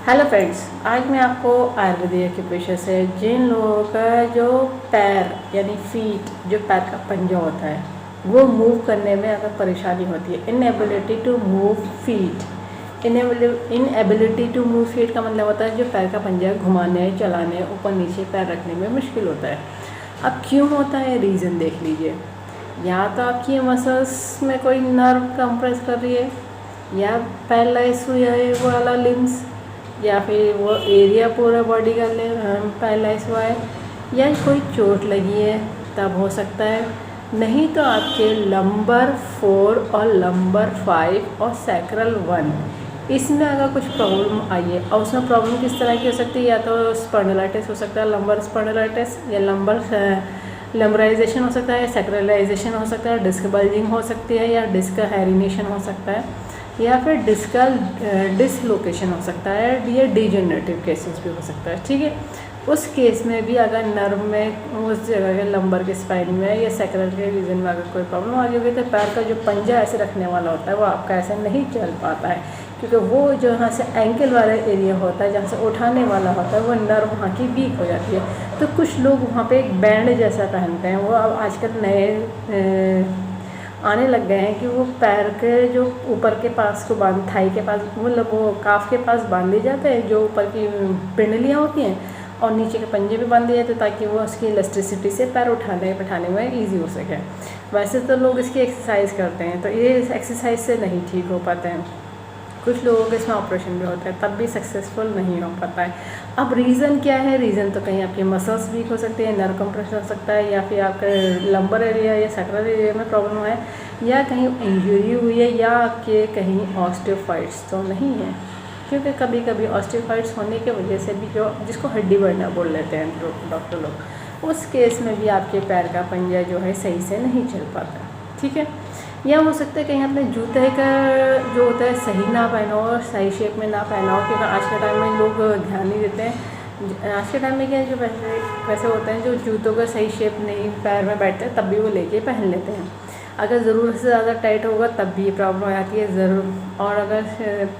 Hello friends, आज मैं आपको आयुर्वेदिक एक्यूप्रेशर से जिन लोगों का जो पैर यानी फीट जो पैर का पंजा होता है वो मूव करने में अगर परेशानी होती है, inability to move feet. Inability to move feet का मतलब होता है जो पैर का पंजा घुमाने, चलाने, ऊपर नीचे पैर रखने में मुश्किल होता है। अब क्यों होता है, रीज़न देख लीजिए। या तो आपकी मसल्स में कोई नर्व कंप्रेस कर रही है, या पैरालाइज हुई है वो वाला लिम्स, या फिर वो एरिया पूरा बॉडी का पैरालाइज हुआ है, या कोई चोट लगी है तब हो सकता है। नहीं तो आपके लंबर 4 और लंबर 5 और सैक्रल 1 इसमें अगर कुछ प्रॉब्लम आई है, और उसमें प्रॉब्लम किस तरह की हो सकती है, या तो स्पॉन्डिलाइटिस हो सकता है, लंबर स्पॉन्डिलाइटिस, या लंबर लंबराइजेशन हो सकता है, सैक्रलाइजेशन हो सकता है, डिस्क बल्जिंग हो सकती है, या डिस्क हेरिनेशन हो सकता है, या फिर डिस्कल डिसलोकेशन हो सकता है, या डिजेनरेटिव केसेस भी हो सकता है। ठीक है, उस केस में भी अगर नर्व में उस जगह के लंबर के स्पाइन में या सैक्रल के रीजन में अगर कोई प्रॉब्लम आ जाएगी तो पैर का जो पंजा ऐसे रखने वाला होता है वो आपका ऐसे नहीं चल पाता है, क्योंकि वो जो यहाँ से एंकल वाला एरिया होता है जहाँ से उठाने वाला होता है वो नर्व वहाँ की वीक हो जाती है। तो कुछ लोग वहाँ पे एक बैंड जैसा पहनते हैं, वो अब आजकल नए आने लग गए हैं कि वो पैर के जो ऊपर के पास को बांध, थाई के पास, मतलब वो काफ के पास बांधे जाते हैं, जो ऊपर की पिंडलियाँ होती हैं, और नीचे के पंजे भी बांधे जाते हैं ताकि वो उसकी इलास्टिसिटी से पैर उठाने बैठाने में ईजी हो सके। वैसे तो लोग इसकी एक्सरसाइज करते हैं, तो ये एक्सरसाइज से नहीं ठीक हो पाते हैं। कुछ लोगों के इसमें ऑपरेशन भी होता है तब भी सक्सेसफुल नहीं हो पाता है। अब रीज़न क्या है? रीज़न तो कहीं आपकी मसल्स वीक हो सकती है, नर्व कंप्रेशन हो सकता है, या फिर आपके लंबर एरिया या सैक्रल एरिया में प्रॉब्लम है, या कहीं इंजरी हुई है, या आपके कहीं ऑस्टियोफाइट्स तो नहीं है, क्योंकि कभी कभी ऑस्टियोफाइट्स होने की वजह से भी, जो जिसको हड्डी बर्नर बोल लेते हैं डॉक्टर लोग, उस केस में भी आपके पैर का पंजा जो है सही से नहीं चल पाता। ठीक है, या हो सकता है कहीं आपने जूते का जो होता है सही ना पहना हो और सही शेप में ना पहना हो, क्योंकि आज के टाइम में लोग ध्यान नहीं देते हैं। आज के टाइम में क्या है, जो वैसे होते हैं जो जूतों का सही शेप नहीं पैर में बैठते हैं तब भी वो लेके पहन लेते हैं। अगर ज़रूरत से ज़्यादा टाइट होगा तब भी ये प्रॉब्लम आ जाती है ज़रूर, और अगर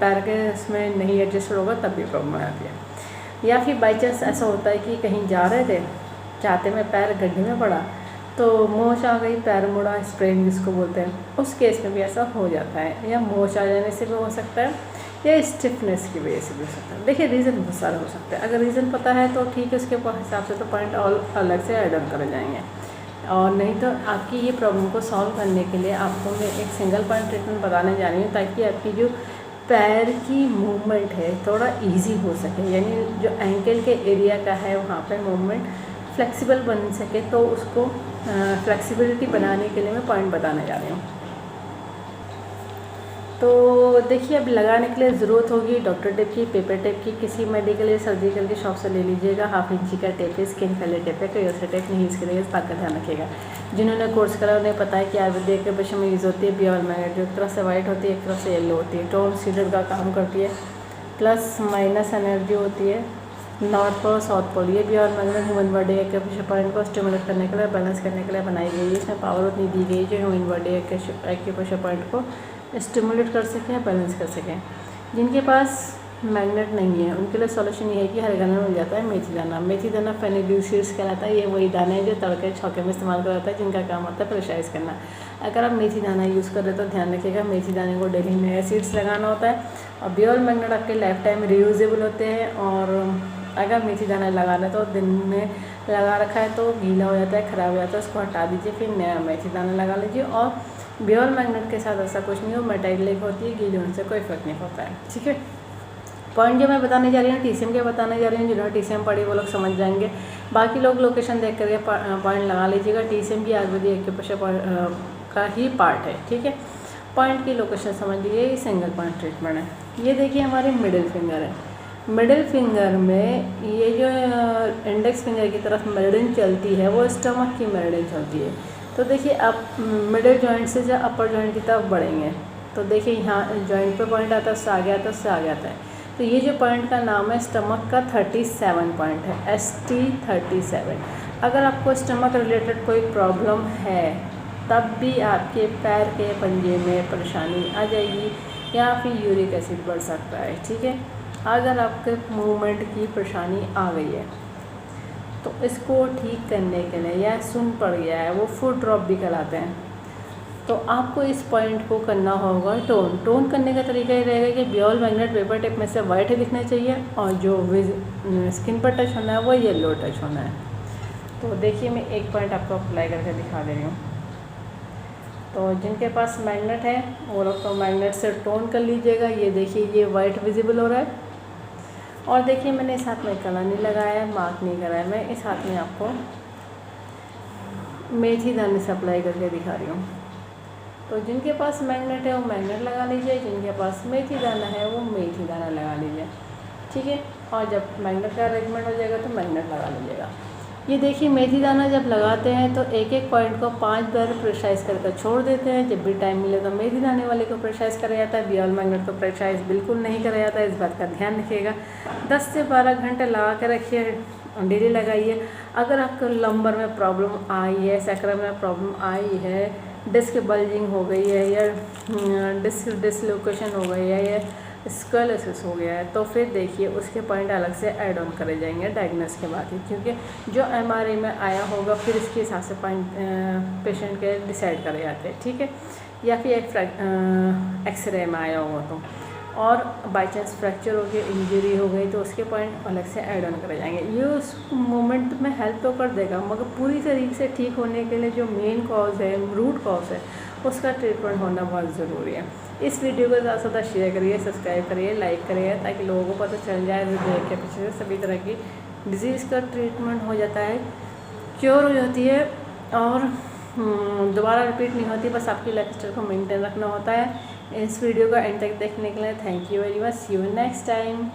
पैर के इसमें नहीं एडजस्ट होगा तब भी प्रॉब्लम आ जाती है। या फिर बाई चांस ऐसा होता है कि कहीं जा रहे थे, जाते में पैर गड्ढे में पड़ा तो मोच आ गई, पैर मुड़ा, स्प्रेन जिसको बोलते हैं, उस केस में भी ऐसा हो जाता है। या मोच आ जाने से भी हो सकता है, या स्टिफनेस की वजह से भी हो सकता है। देखिए, रीज़न बहुत सारे हो सकते हैं। अगर रीज़न पता है तो ठीक है, उसके हिसाब से तो पॉइंट और अलग से ऐड ऑन करे जाएंगे, और नहीं तो आपकी ये प्रॉब्लम को सॉल्व करने के लिए आपको मैं एक सिंगल पॉइंट ट्रीटमेंट बताने जा रही हूँ, ताकि आपकी जो पैर की मूवमेंट है थोड़ा इजी हो सके, यानी जो एंकल के एरिया का है वहाँ पे मूवमेंट फ्लेक्सिबल बन सके। तो उसको फ्लेक्सिबिलिटी बनाने के लिए मैं पॉइंट बताने जा रही हूँ। तो देखिए, अब लगाने के लिए ज़रूरत होगी डॉक्टर टेप की, पेपर टेप की, किसी मेडिकल या सर्जिकल की शॉप से ले लीजिएगा। हाफ इंची का टेप है, स्किन फैले टेप है, कोई ऐसा टेप नहीं इसके लिए, इस बात का ध्यान रखिएगा। जिन्होंने कोर्स करा उन्हें पता है कि आयुर्वेदिक के ब्रश में यूज़ होती है बियर मैग्नेट, जो एक तरफ से वाइट होती है, एक तरफ से येलो होती है, टोन सीडर का काम करती है, प्लस माइनस एनर्जी होती है, नॉर्थ पोल साउथ पोल। ये भी और magnet human body acupressure point को स्टिमुलेट करने के लिए, बैलेंस करने के लिए बनाई गई है। इसमें पावर उतनी दी गई जो ह्यूमन बॉडी एक्यूप्रेशर पॉइंट को स्टिमुलेट कर सकें, बैलेंस कर सकें। जिनके पास मैग्नेट नहीं है उनके लिए सॉल्यूशन ये है कि हर गाना मिल जाता है मेथी दाना। मेथी दाना फेनिड्यूसीड्स कहलाता है। ये वही दाने हैं जो तड़के छौके में इस्तेमाल करा जाता है, जिनका काम होता है प्रेशराइज करना। अगर आप मेथी दाना यूज़ कर रहे तो ध्यान रखिएगा, मेथी दाने को डेली में सीड्स लगाना होता है। और बियर मैग्नेट आपके लाइफ टाइम रीयूजेबल होते हैं, और अगर मेथी दाना लगा रहे तो दिन में लगा रखा है तो गीला हो जाता है, ख़राब हो जाता है, उसको हटा दीजिए, फिर नया मेथी दाना लगा लीजिए। और बियर मैग्नेट के साथ ऐसा कुछ नहीं हो, मेटालिक होती है, गीले होने से कोई फ़र्क नहीं पड़ता है। ठीक है, पॉइंट जो मैं बताने जा रही हूँ टीसीएम के बताने जा रही हूँ। जिन्होंने टीसीएम पढ़ी वो लोग समझ जाएंगे, बाकी लोग लोकेशन देख करके पॉइंट लगा लीजिएगा। टीसीएम भी आयुर्वेदिक एक्यूप्रेशर का ही पार्ट है। ठीक है, पॉइंट की लोकेशन समझ लीजिए, ये सिंगल पॉइंट ट्रीटमेंट है। ये देखिए हमारे मिडिल फिंगर है। मिडिल फिंगर में ये जो इंडेक्स फिंगर की तरफ मेरिडियन चलती है वो स्टमक की मेरिडियन चलती है। तो देखिए, आप मिडिल जॉइंट से जब अपर जॉइंट की तरफ बढ़ेंगे तो देखिए यहाँ जॉइंट पे पॉइंट आता है, उससे आगे आता है, उससे आगे आता है। तो ये जो पॉइंट का नाम है स्टमक का 37 पॉइंट है, ST37। अगर आपको स्टमक रिलेटेड कोई प्रॉब्लम है तब भी आपके पैर के पंजे में परेशानी आ जाएगी, या फिर यूरिक एसिड बढ़ सकता है। ठीक है, अगर आपके मूवमेंट की परेशानी आ गई है तो इसको ठीक करने के लिए, या सुन पड़ गया है, वो फुट ड्रॉप भी कहलाते हैं, तो आपको इस पॉइंट को करना होगा टोन। टोन करने का तरीका ये रहेगा कि बियोल मैग्नेट पेपर टिप में से वाइट ही दिखना चाहिए और जो स्किन पर टच होना है वो येलो टच होना है। तो देखिए मैं एक पॉइंट आपको अप्लाई करके दिखा दे रही हूँ। तो जिनके पास मैग्नेट है वो लोग तो मैग्नेट से टोन कर लीजिएगा। ये देखिए ये वाइट विजिबल हो रहा है, और देखिए मैंने इस हाथ में कलर नहीं लगाया है, मार्क नहीं करा है, मैं इस हाथ में आपको मेथी दाने से अप्लाई करके दिखा रही हूँ। तो जिनके पास मैग्नेट है वो मैग्नेट लगा लीजिए, जिनके पास मेथी दाना है वो मेथी दाना लगा लीजिए, ठीक है। और जब मैग्नेट का अरेंजमेंट हो जाएगा तो मैग्नेट लगा लीजिएगा। ये देखिए मेथी दाना जब लगाते हैं तो एक एक पॉइंट को 5 बार प्रेशराइज करके छोड़ देते हैं। जब भी टाइम मिले तो मेथी दाने वाले को प्रेशराइज करा जाता है, बियोल मैग्नेट को प्रेशराइज बिल्कुल नहीं करा जाता है। इस बात का ध्यान रखिएगा। 10 से 12 घंटे लगा के रखिए, डेली लगाइए। अगर आपको लंबर में प्रॉब्लम आई है, सैक्रम में प्रॉब्लम आई है, डिस्क बल्जिंग हो गई है, या डिस्क डिसलोकेशन हो गई है, या स्क्लेरोसिस हो गया है, तो फिर देखिए उसके पॉइंट अलग से ऐड ऑन करे जाएंगे डायग्नोस के बाद ही, क्योंकि जो एमआरआई में आया होगा फिर इसके हिसाब से पॉइंट पेशेंट के डिसाइड करे जाते हैं, ठीक है। या फिर एक्सरे में आया होगा तो, और बाई चांस फ्रैक्चर हो गया, इंजरी हो गई, तो उसके पॉइंट अलग से ऐड ऑन करे जाएंगे। ये उस मोमेंट में हेल्प तो कर देगा, मगर पूरी तरीके से ठीक होने के लिए जो मेन कॉज है, रूट कॉज है, उसका ट्रीटमेंट होना बहुत ज़रूरी है। इस वीडियो को ज़्यादा से ज़्यादा शेयर करिए, सब्सक्राइब करिए, लाइक करिए, ताकि लोगों को पता चल जाए हृदय के पीछे सभी तरह की डिजीज़ का ट्रीटमेंट हो जाता है, क्योर हो जाती है, और दोबारा रिपीट नहीं होती। बस आपकी लाइफस्टाइल को मेंटेन रखना होता है। इस वीडियो को एंड तक देखने के लिए thank you very much. See you next time.